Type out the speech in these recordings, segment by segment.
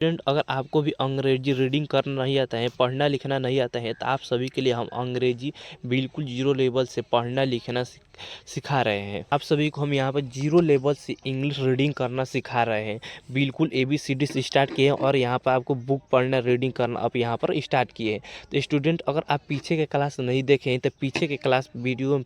Student, अगर आपको भी अंग्रेजी रीडिंग करना नहीं आता है, पढ़ना लिखना नहीं आता है, तो आप सभी के लिए हम अंग्रेजी बिल्कुल जीरो लेवल से पढ़ना लिखना सिखा रहे हैं। आप सभी को हम यहाँ पर जीरो लेवल से इंग्लिश रीडिंग करना सिखा रहे हैं। बिल्कुल ABCD से स्टार्ट किए हैं और यहाँ पर आपको बुक पढ़ना रीडिंग करना आप यहाँ पर स्टार्ट किए हैं। तो स्टूडेंट, अगर आप पीछे के क्लास नहीं देखे हैं तो पीछे के क्लास वीडियो में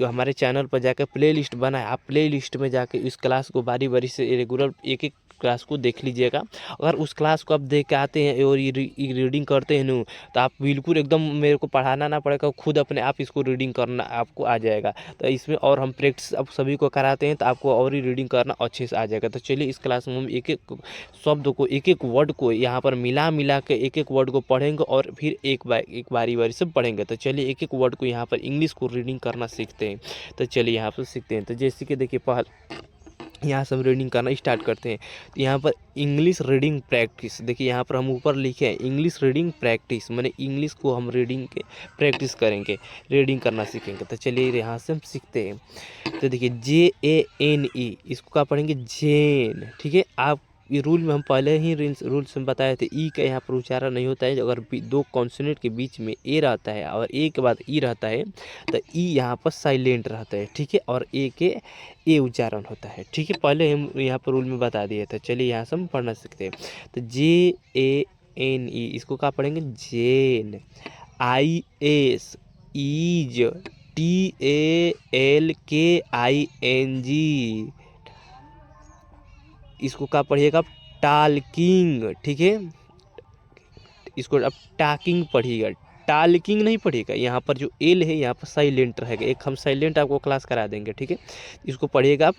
हमारे चैनल पर जाकर प्ले लिस्ट बना है, आप प्ले लिस्ट में जाकर इस क्लास को बारी बारी से रेगुलर एक एक क्लास को देख लीजिएगा। अगर उस क्लास को आप देख के आते हैं और ये रीडिंग करते हैं ना, तो आप बिल्कुल एकदम मेरे को पढ़ाना ना पड़ेगा, खुद अपने आप इसको रीडिंग करना आपको आ जाएगा। तो इसमें और हम प्रैक्टिस अब सभी को कराते हैं, तो आपको और ही रीडिंग करना अच्छे से आ जाएगा। तो चलिए, इस क्लास में हम एक एक शब्द को, एक एक वर्ड को यहाँ पर मिला मिला के एक एक वर्ड को पढ़ेंगे और फिर एक बारी बारी से पढ़ेंगे। तो चलिए, एक एक वर्ड को यहाँ पर इंग्लिश को रीडिंग करना सीखते हैं। तो चलिए यहाँ पर सीखते हैं। तो जैसे कि देखिए, यहाँ से हम रीडिंग करना स्टार्ट करते हैं। तो यहाँ पर इंग्लिश रीडिंग प्रैक्टिस, देखिए यहाँ पर हम ऊपर लिखे हैं इंग्लिश रीडिंग प्रैक्टिस, माने इंग्लिश को हम रीडिंग के प्रैक्टिस करेंगे, रीडिंग करना सीखेंगे। तो चलिए यहाँ से हम सीखते हैं। तो देखिए JANE, इसको क्या पढ़ेंगे? जेन। ठीक है, आप ये रूल में हम पहले ही रूल्स में बताए थे, ई का यहाँ पर उच्चारण नहीं होता है। अगर दो कॉन्सोनेंट के बीच में ए रहता है और ए के बाद ई रहता है, तो ई यहाँ पर साइलेंट रहता है। ठीक है, और ए के ए उच्चारण होता है। ठीक है, पहले हम यहाँ पर रूल में बता दिए थे। चलिए यहाँ से हम पढ़ना सीखते हैं। तो JANE, इसको क्या पढ़ेंगे? जेन। IS, ease. TALKING, इसको क्या पढ़िएगा? टालकिंग। ठीक है, इसको अब टाकिंग पढ़िएगा, टालकिंग नहीं पढ़िएगा। यहाँ पर जो एल है यहाँ पर साइलेंट रहेगा, एक हम साइलेंट आपको क्लास करा देंगे। ठीक है, इसको पढ़िएगा आप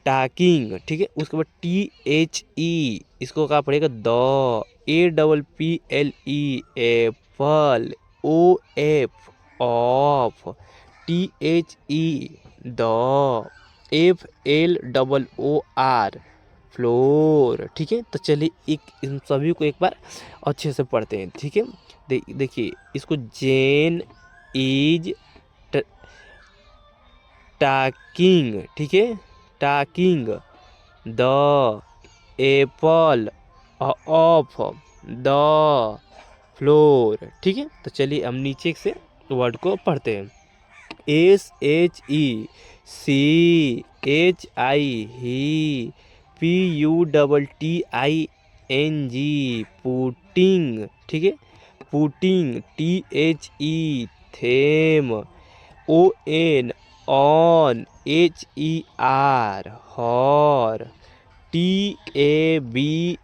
टाकिंग। ठीक है, उसके बाद THE, इसको क्या पढ़िएगा? The. APPLE, Apple. OF, of. THE, the. FLOOR, floor. ठीक है, तो चलिए इन सभी को एक बार अच्छे से पढ़ते हैं। ठीक है, देखिए इसको जेन इज टाकिंग। ठीक है, talking the apple of the floor. ठीक है, तो चलिए हम नीचे से वर्ड को पढ़ते हैं। SHE, CHI, ही। PUTTING, putting. ठीक है, putting. THE, them. ON, on. HER, her. TABLE,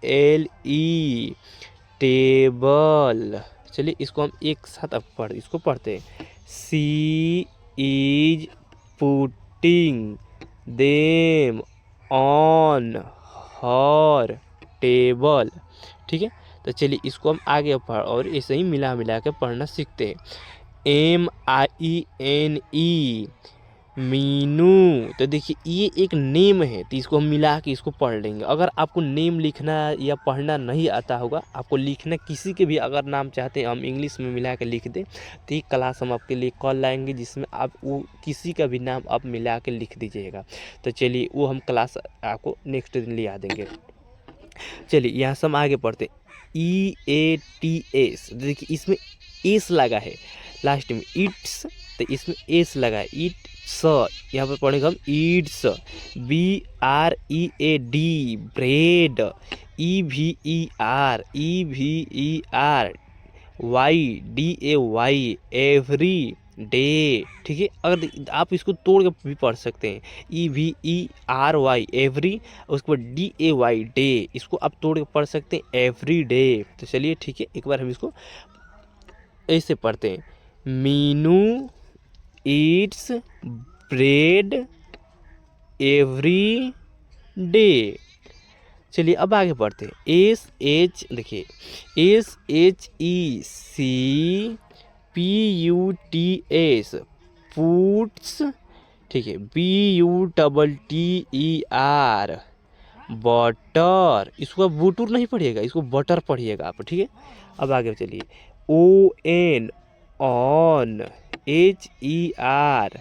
table. चलिए इसको हम एक साथ अब इसको पढ़ते हैं। She is putting them on her table. ठीक है, तो चलिए इसको हम आगे पढ़ और ऐसे ही मिला मिला के पढ़ना सीखते हैं। MINE, मीनू। तो देखिए ये एक नेम है, तो इसको हम मिला के इसको पढ़ लेंगे। अगर आपको नेम लिखना या पढ़ना नहीं आता होगा, आपको लिखना किसी के भी अगर नाम चाहते हैं हम इंग्लिश में मिला के लिख दें, तो एक क्लास हम आपके लिए कॉल लाएंगे जिसमें आप वो किसी का भी नाम आप मिला के लिख दीजिएगा। तो चलिए वो हम क्लास आपको नेक्स्ट दिन लिया देंगे। चलिए यहाँ से हम आगे पढ़ते हैं। EATS, देखिए इसमें एस लगा है लास्ट में, इट्स, तो इसमें एस लगा है, इट्स। यहाँ पर पढ़ेंगे हम Yeats. BREAD, bread. EVER, YDAY, every day. ठीक है, अगर आप इसको तोड़ के भी पढ़ सकते हैं, EVERY, एवरी, उसके बाद DAY, डे, इसको आप तोड़ के पढ़ सकते हैं एवरी डे। तो चलिए ठीक है, एक बार हम इसको ऐसे पढ़ते हैं। Meenu Yeats bread every day. चलिए अब आगे बढ़ते हैं। देखिए SHECPUTS, पुट्स। ठीक है, BUTTER, बटर। इसको आप बूटूर नहीं पढ़िएगा, इसको बटर पढ़िएगा आप। ठीक है, अब आगे चलिए। ON, on. HER,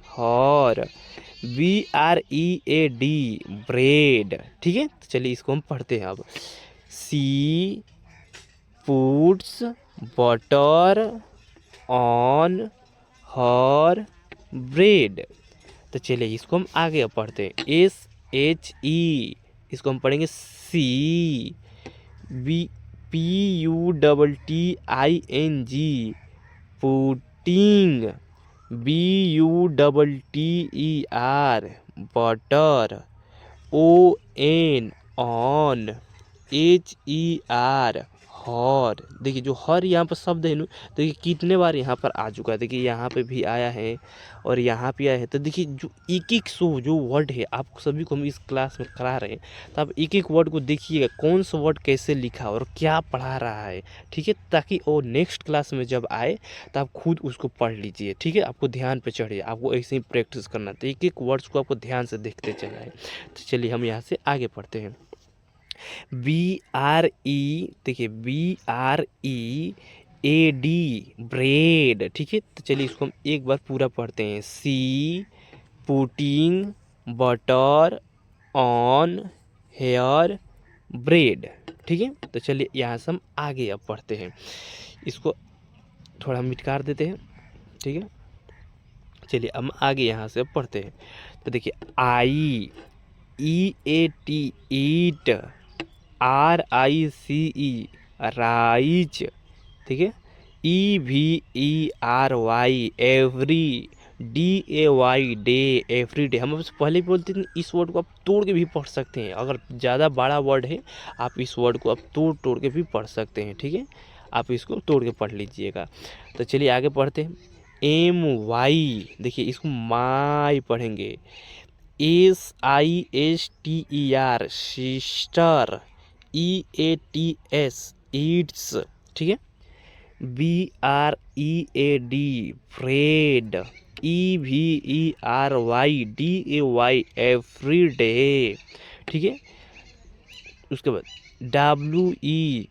her. BREAD bread, ठीक है। तो चलिए इसको हम पढ़ते हैं अब। She puts butter on her bread. तो चलिए इसको हम आगे अब पढ़ते हैं। SHE, इसको हम पढ़ेंगे सी। PUTTING putting. BUTTER butter. ON HER हर। देखिए जो हर यहाँ पर शब्द है ना, देखिए कितने बार यहाँ पर आ चुका है। देखिए यहाँ पे भी आया है और यहाँ पे आया है। तो देखिए जो एक एक जो वर्ड है आप सभी को हम इस क्लास में करा रहे हैं, तो आप एक एक वर्ड को देखिएगा कौन सा वर्ड कैसे लिखा और क्या पढ़ा रहा है, ठीक है, ताकि वो नेक्स्ट क्लास में जब आए तो आप खुद उसको पढ़ लीजिए, ठीक है। आपको ध्यान पे चढ़िए, आपको ऐसे ही प्रैक्टिस करना, तो एक एक वर्ड्स को आपको ध्यान से देखते चलना है। तो चलिए हम यहाँ से आगे पढ़ते हैं। BRE, देखिए BREAD ब्रेड, ठीक है। तो चलिए इसको हम एक बार पूरा पढ़ते हैं। She putting butter on her bread, ठीक है। तो चलिए यहाँ से हम आगे अब पढ़ते हैं। इसको थोड़ा मिटकार देते हैं, ठीक है। चलिए हम आगे यहाँ से अब पढ़ते हैं। तो देखिए EAT ईट, RICE राइज, ठीक है। EVERY every, DAY day every day. हम आपसे पहले भी बोलते थे इस वर्ड को आप तोड़ के भी पढ़ सकते हैं। अगर ज़्यादा बड़ा वर्ड है आप इस वर्ड को आप तोड़ के भी पढ़ सकते हैं, ठीक है। आप इसको तोड़ के पढ़ लीजिएगा। तो चलिए आगे पढ़ते हैं। MY, देखिए इसको माई पढ़ेंगे। SISTER सिस्टर, EATS ईट्स, ठीक है। BREAD bread, EVERYDAY every day, ठीक है। उसके बाद WEVAREARER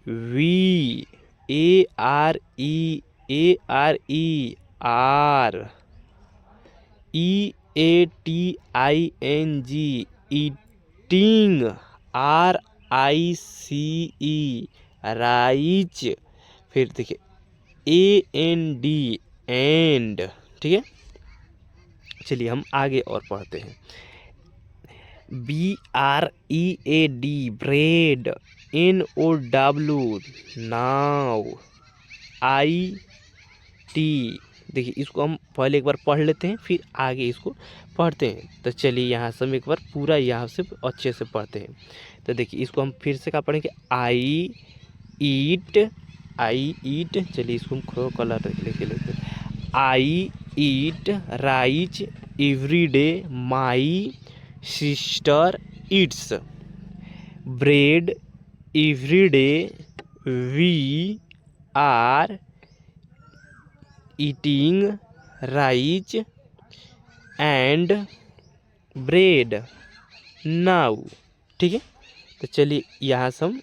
EATING eating, RICE rise. फिर देखिए AND एंड, ठीक है। चलिए हम आगे और पढ़ते हैं। BREAD bread, NOW now, IT, देखिए इसको हम पहले एक बार पढ़ लेते हैं फिर आगे इसको पढ़ते हैं। तो चलिए यहाँ से हम एक बार पूरा यहाँ से अच्छे से पढ़ते हैं। तो देखिए इसको हम फिर से क्या पढ़ेंगे। आई ईट, चलिए इसको हम कलर लेके I eat rice every day, my sister eats bread every day, we are eating rice and bread now, ठीक है। तो चलिए यहाँ से हम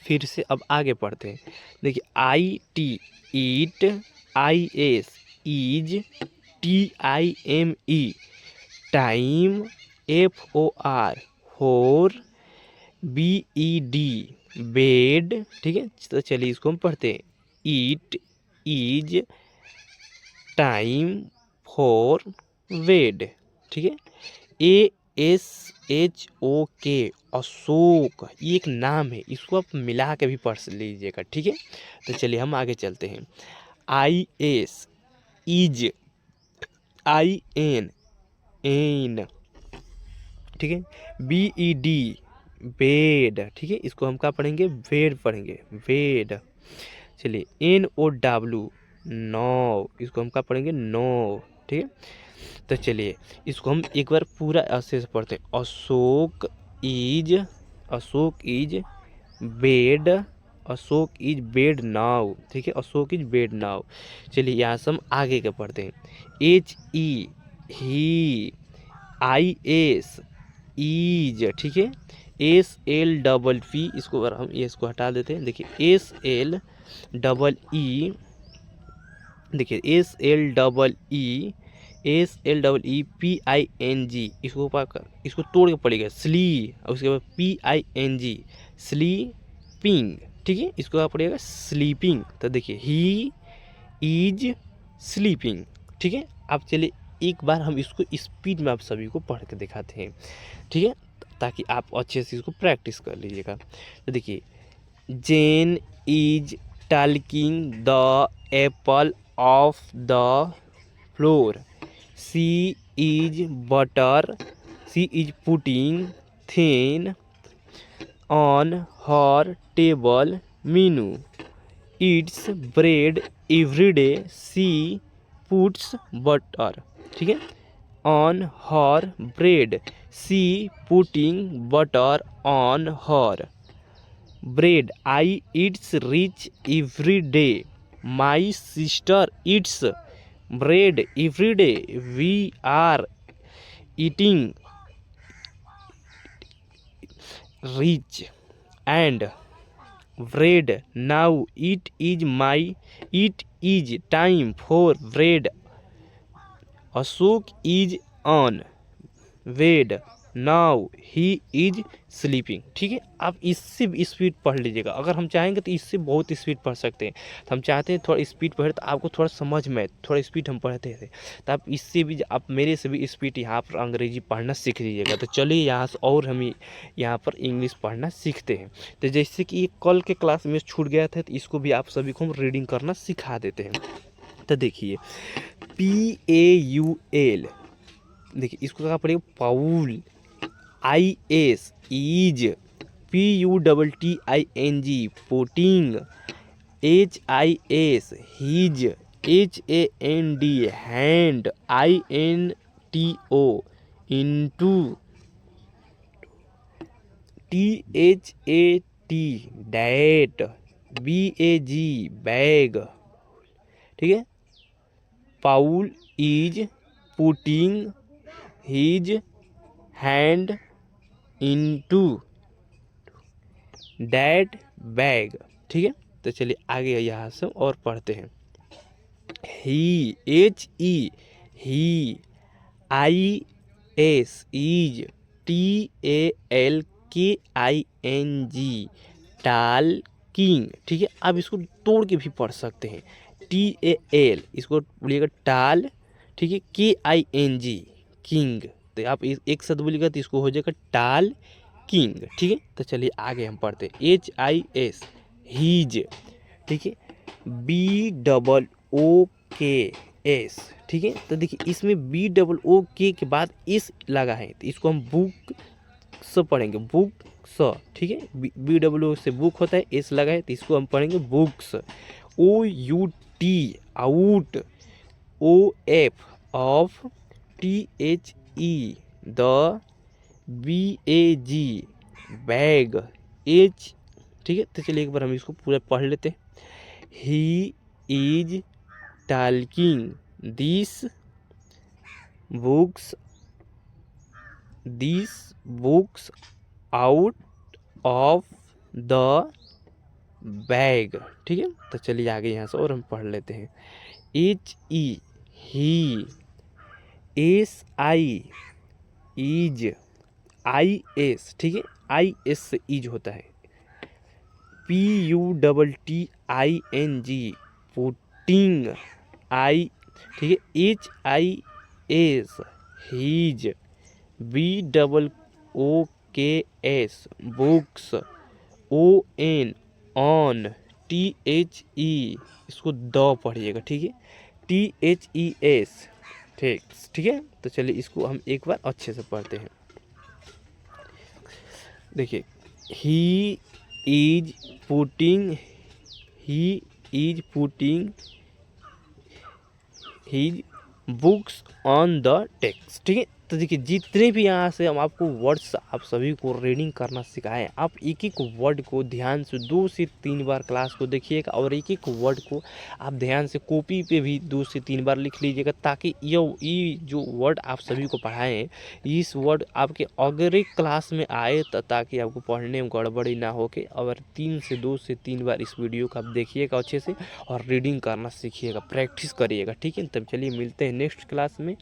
फिर से अब आगे पढ़ते हैं। देखिए IT eat, IS ease, TIME time, FOR होर, BED बेड, ठीक है। तो चलिए इसको हम पढ़ते हैं। ईट ईज टाइम फॉर वेड, ठीक है। ASHOK अशोक, ये एक नाम है, इसको आप मिला के भी पढ़ लीजिएगा, ठीक है। तो चलिए हम आगे चलते हैं। IS इज, IN एन, ठीक है। BED बेड, ठीक है। इसको हम क्या पढ़ेंगे, वेड पढ़ेंगे, वेड। चलिए NOW नो, इसको हम क्या पढ़ेंगे, नो, ठीक है। तो चलिए इसको हम एक बार पूरा ऐसे से पढ़ते हैं। Ashok is bed, Ashok is bed now, ठीक है। Ashok is bed now. चलिए यहाँ से हम आगे के पढ़ते हैं। HE ही, IS ईज, ठीक है। SLPP, इसको हम इसको हटा देते हैं। देखिए SLEE, देखिए SLEE SLEEPING, इसको पाकर इसको तोड़ के पड़ेगा स्ली, और उसके बाद PING, स्लीपिंग। ठीक है, इसको आप पड़ेगा स्लीपिंग। तो देखिए ही इज स्लीपिंग। ठीक है, आप चलिए एक बार हम इसको स्पीड में आप सभी को पढ़ के दिखाते हैं। ठीक है, ताकि आप अच्छे से इसको प्रैक्टिस कर लीजिएगा। तो देखिए, Jane is taking the apple of the floor, she is butter, she is putting them on her table menu, eats bread every day, she puts butter. ठीक है, on her bread, she putting butter on her bread, I eats rice every day, my sister eats bread every day, we are eating rich and bread now, it is time for bread, Ashok is on bed now, he is sleeping। ठीक है, आप इससे भी speed पढ़ लीजिएगा। अगर हम चाहेंगे तो इससे बहुत स्पीड पढ़ सकते हैं। तो हम चाहते हैं थोड़ा स्पीड पढ़े तो आपको थोड़ा समझ में, थोड़ा स्पीड हम पढ़ते थे, तो आप इससे भी, आप मेरे से भी स्पीड यहाँ पर अंग्रेजी पढ़ना सीख लीजिएगा। तो चलिए यहाँ से और हम यहाँ पर इंग्लिश पढ़ना सीखते हैं। तो जैसे कि कल के क्लास में छूट गया था, तो इसको भी आप सभी को हम रीडिंग करना सिखा देते हैं। तो देखिए, PAUL, देखिए इसको क्या पड़ेगा, Paul, IS is, PUTTING putting, HIS his, HAND hand, INTO into, THAT that, BAG bag. ठीक है, Paul is putting his hand into that bag. ठीक है, तो चलिए आगे यहाँ से और पढ़ते हैं। ही, HE he, IS is, TALKING टालकिंग। ठीक है, आप इसको तोड़ के भी पढ़ सकते हैं। TAL इसको बोलिएगा टाल, ठीक है, KING किंग। तो आप एक साथ बोलिएगा तो इसको हो जाएगा टाल किंग। ठीक है, तो चलिए आगे हम पढ़ते हैं। HIS his. ठीक है, BOOKS। ठीक है, तो देखिए इसमें BOOK के बाद इस लगा है, तो इसको हम बुक से पढ़ेंगे, बुक स। ठीक है, BOO से बुक होता है, एस लगा है, तो इसको हम पढ़ेंगे books. OUT out, OF of, THE the, BAG bag, H। ठीक है, तो चलिए एक बार हम इसको पूरा पढ़ लेते हैं। He is taking this books out of the bag. ठीक है, तो चलिए आगे यहाँ से और हम पढ़ लेते हैं। HE he, SI is, IS। ठीक है, IS से इज होता है। PUTTING putting, I। ठीक है, HIS his, BOOKS books, ON on, THE इसको द पढ़िएगा। ठीक है, THES। ठीक है, तो चलिए इसको हम एक बार अच्छे से पढ़ते हैं। देखिए, he is putting his books on the text. ठीक है, तो देखिए जितने भी यहाँ से हम आपको वर्ड्स आप सभी को रीडिंग करना सिखाएं, आप एक एक वर्ड को ध्यान से 2 से 3 बार क्लास को देखिएगा, और एक एक वर्ड को आप ध्यान से कॉपी पे भी 2 से 3 बार लिख लीजिएगा, ताकि ये जो वर्ड आप सभी को पढ़ाएं, इस वर्ड आपके अगले क्लास में आए, ताकि आपको पढ़ने में गड़बड़ी ना हो के। और 2 से 3 बार इस वीडियो को आप देखिएगा अच्छे से, और रीडिंग करना सीखिएगा, प्रैक्टिस करिएगा। ठीक है, तब चलिए मिलते हैं नेक्स्ट क्लास में।